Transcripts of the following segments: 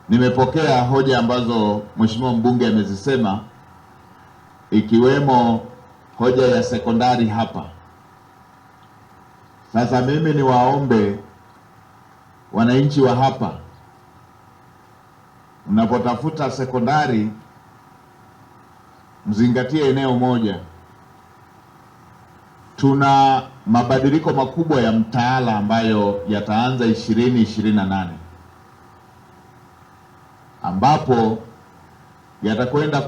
Nimepokea hoja ambazo Mheshimiwa mbunge amezisema, ikiwemo hoja ya sekondari hapa. Sasa mimi niwaombe wananchi wa hapa, mnapotafuta sekondari mzingatie eneo moja. Tuna mabadiliko makubwa ya mtaala ambayo yataanza 2028 ambapo yatakwenda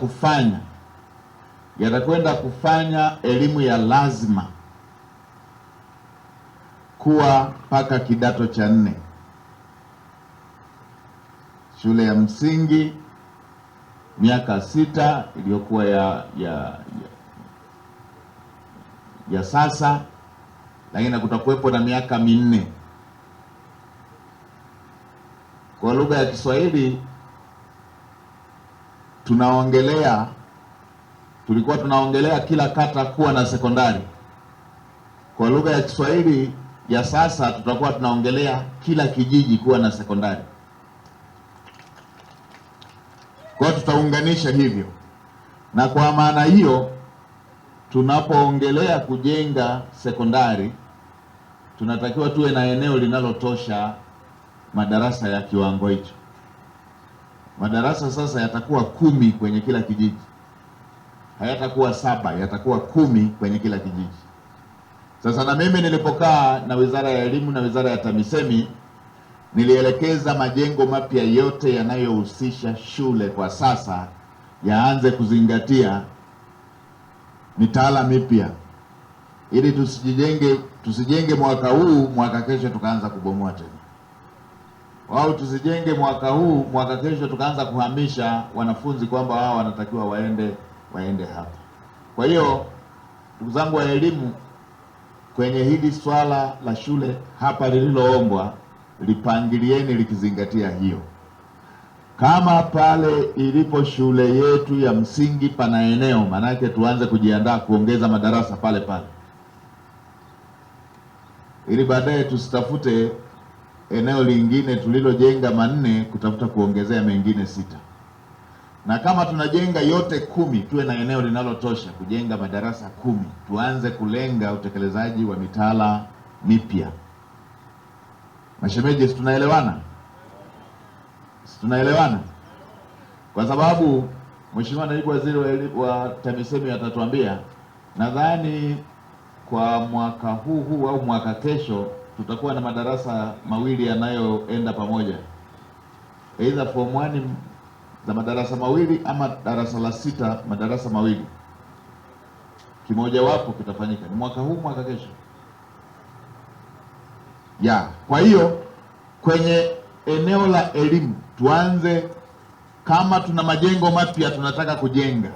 kufanya elimu ya lazima kuwa mpaka kidato cha 4. Shule ya msingi miaka 6 iliyokuwa ya sasa, lakini kutakuwepo na miaka 4. Kwa lugha ya Kiswahili tulikuwa tunaongelea kila kata kuwa na sekondari. Kwa lugha ya Kiswahili ya sasa tutakuwa tunaongelea kila kijiji kuwa na sekondari. Kwa tutaunganisha hivyo, na kwa maana hiyo tunapoongelea kujenga sekondari tunatakiwa tuwe na eneo linalotosha madarasa ya kiwango hicho. Madarasa sasa yatakuwa 10 kwenye kila kijiji, hayatakuwa 7, yatakuwa 10 kwenye kila kijiji. Sasa na mimi nilipokaa na Wizara ya Elimu na Wizara ya TAMISEMI, nilielekeza majengo mapya yote yanayohusisha shule kwa sasa yaanze kuzingatia mitaala mipya, ili tusijenge mwaka huu mwaka kesho tukaanza kubomoa tena, au tusijenge mwaka huu mwaka kesho tukaanza kuhamisha wanafunzi kwamba wao wanatakiwa waende hapa. Kwa hiyo ndugu zangu wa elimu, kwenye hili swala la shule hapa lililoombwa, lipangilieni likizingatia hiyo. Kama pale ilipo shule yetu ya msingi pana eneo, manake tuanze kujiandaa kuongeza madarasa pale pale, ili baadaye tusitafute eneo lingine tulilojenga 4 kutafuta kuongezea mengine 6. Na kama tunajenga yote 10, tuwe na eneo linalotosha kujenga madarasa 10. Tuanze kulenga utekelezaji wa mitaala mipya. Mashemeji, tunaelewana? Tunaelewana? Kwa sababu Mheshimiwa Naibu Waziri wa TAMISEMI atatuambia, nadhani kwa mwaka huu au mwaka kesho tutakuwa na madarasa 2 yanayoenda pamoja, either form 1 za madarasa 2 ama darasa la 6 madarasa 2. Kimoja wapo kitafanyika ni mwaka huu mwaka kesho. Kwa hiyo kwenye eneo la elimu tuanze, kama tuna majengo mapya tunataka kujenga,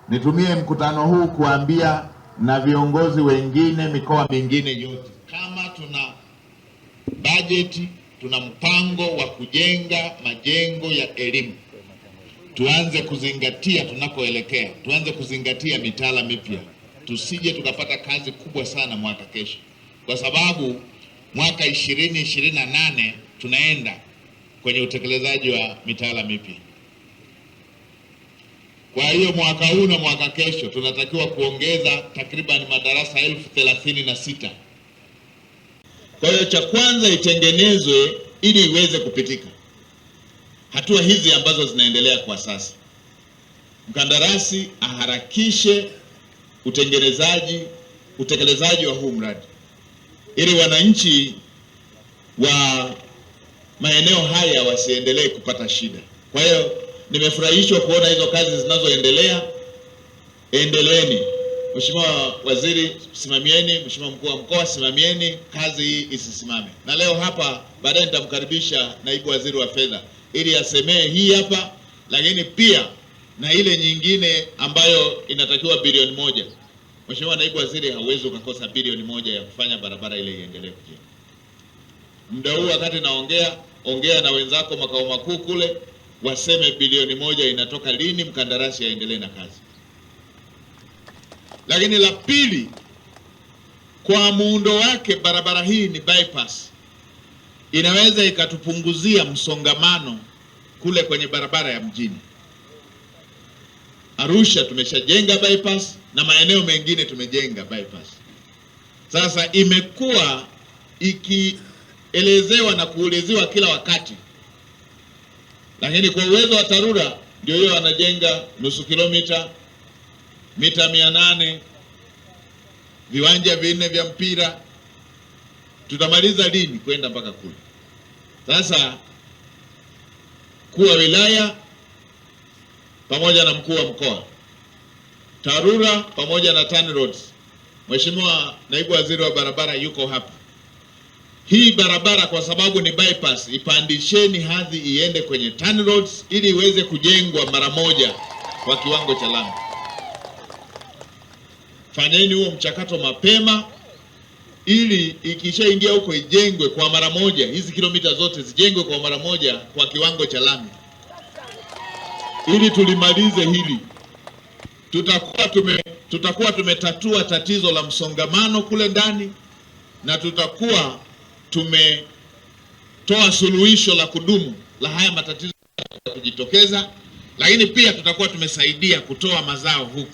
nitumie mkutano huu kuambia na viongozi wengine mikoa mingine yote, kama tuna bajeti, tuna mpango wa kujenga majengo ya elimu, tuanze kuzingatia tunakoelekea, tuanze kuzingatia mitaala mipya, tusije tukapata kazi kubwa sana mwaka kesho, kwa sababu mwaka 2028 tunaenda kwenye utekelezaji wa mitaala mipya. Kwa hiyo mwaka huu na mwaka kesho tunatakiwa kuongeza takriban madarasa 1036. Kwa hiyo cha kwanza itengenezwe ili iweze kupitika. Hatua hizi ambazo zinaendelea kwa sasa, mkandarasi aharakishe utekelezaji wa huu mradi ili wananchi wa maeneo haya wasiendelee kupata shida. Kwa hiyo nimefurahishwa kuona hizo kazi zinazoendelea. Endeleeni. Mheshimiwa Waziri, simamieni. Mheshimiwa Mkuu wa Mkoa, simamieni kazi hii isisimame. Na leo hapa baadaye nitamkaribisha Naibu Waziri wa Fedha ili asemee hii hapa, lakini pia na ile nyingine ambayo inatakiwa bilioni 1. Mheshimiwa Naibu Waziri, hauwezi ukakosa bilioni 1 ya kufanya barabara ile iendelee kujengwa. Muda huu wakati ongea na wenzako makao makuu kule, waseme bilioni 1 inatoka lini, mkandarasi aendelee na kazi. Lakini la pili, kwa muundo wake barabara hii ni bypass, inaweza ikatupunguzia msongamano kule kwenye barabara ya mjini. Arusha tumeshajenga bypass na maeneo mengine tumejenga bypass. Sasa imekuwa ikielezewa na kuuliziwa kila wakati, lakini kwa uwezo wa TARURA ndio hiyo wanajenga nusu kilomita, mita 800, viwanja 4 vya mpira. Tutamaliza lini kwenda mpaka kule? Sasa mkuu wa wilaya pamoja na mkuu wa mkoa, TARURA pamoja na TANROADS, Mheshimiwa Naibu Waziri wa Barabara yuko hapa. Hii barabara kwa sababu ni bypass, ipandisheni hadhi iende kwenye TANROADS ili iweze kujengwa mara moja kwa kiwango cha lami. Fanyeni huo mchakato mapema ili ikishaingia huko ijengwe kwa mara moja, hizi kilomita zote zijengwe kwa mara moja kwa kiwango cha lami. Ili tulimalize hili, tutakuwa tumetatua tatizo la msongamano kule ndani, na tutakuwa tumetoa suluhisho la kudumu la haya matatizo ya kujitokeza, lakini pia tutakuwa tumesaidia kutoa mazao huku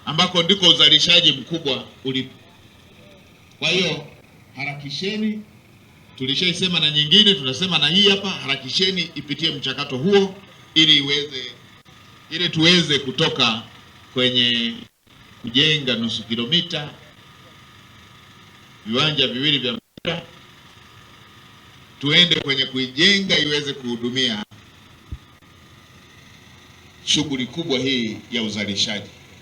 ambako ndiko uzalishaji mkubwa ulipo. Kwa hiyo harakisheni, tulishaisema na nyingine tunasema na hii hapa, harakisheni ipitie mchakato huo ili tuweze kutoka kwenye kujenga nusu kilomita, viwanja 2 vya mpira, tuende kwenye kuijenga iweze kuhudumia shughuli kubwa hii ya uzalishaji.